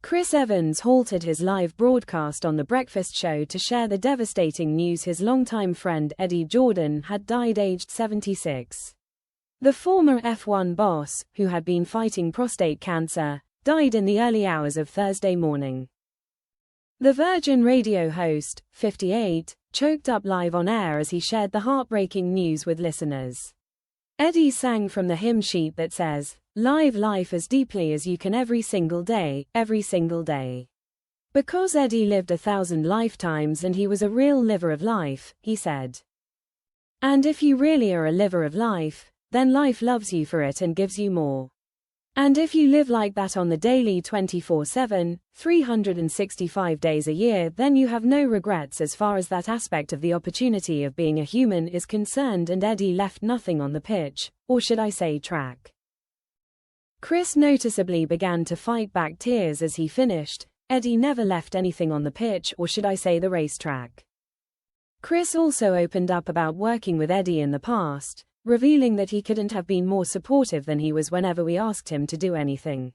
Chris Evans halted his live broadcast on The Breakfast Show to share the devastating news his longtime friend Eddie Jordan had died aged 76. The former F1 boss, who had been fighting prostate cancer, died in the early hours of Thursday morning. The Virgin Radio host, 58, choked up live on air as he shared the heartbreaking news with listeners. Eddie sang from the hymn sheet that says, "Live life as deeply as you can every single day, every single day." Because Eddie lived 1,000 lifetimes and he was a real liver of life, he said. And if you really are a liver of life, then life loves you for it and gives you more. And if you live like that on the daily 24/7, 365 days a year, then you have no regrets as far as that aspect of the opportunity of being a human is concerned. And Eddie left nothing on the pitch, or should I say track. Chris noticeably began to fight back tears as he finished. Eddie never left anything on the pitch, or should I say the racetrack. Chris also opened up about working with Eddie in the past, revealing that he couldn't have been more supportive than he was whenever we asked him to do anything.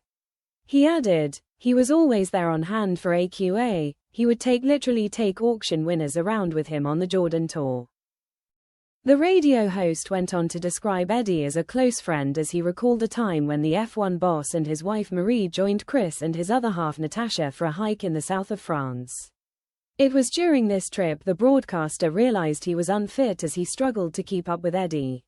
He added, he was always there on hand for AQA, he would literally take auction winners around with him on the Jordan Tour. The radio host went on to describe Eddie as a close friend as he recalled a time when the F1 boss and his wife Marie joined Chris and his other half Natasha for a hike in the south of France. It was during this trip the broadcaster realized he was unfit as he struggled to keep up with Eddie.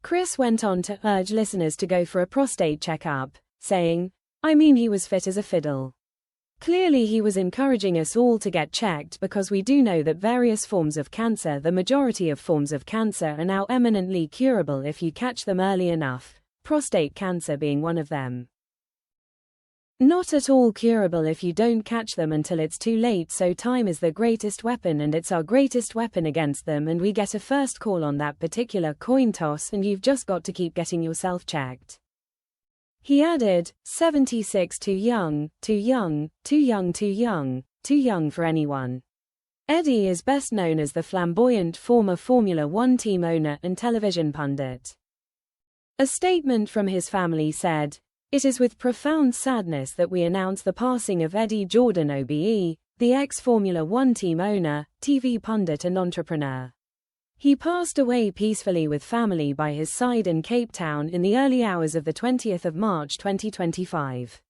Chris went on to urge listeners to go for a prostate checkup, saying, "I mean, he was fit as a fiddle." Clearly he was encouraging us all to get checked because we do know that various forms of cancer, the majority of forms of cancer, are now eminently curable if you catch them early enough, prostate cancer being one of them. Not at all curable if you don't catch them until it's too late, so time is the greatest weapon and it's our greatest weapon against them, and we get a first call on that particular coin toss and you've just got to keep getting yourself checked. He added, 76 too young, too young, too young, too young, too young for anyone. Eddie is best known as the flamboyant former Formula One team owner and television pundit. A statement from his family said, "It is with profound sadness that we announce the passing of Eddie Jordan OBE, the ex-Formula One team owner, TV pundit and entrepreneur. He passed away peacefully with family by his side in Cape Town in the early hours of the 20th of March 2025.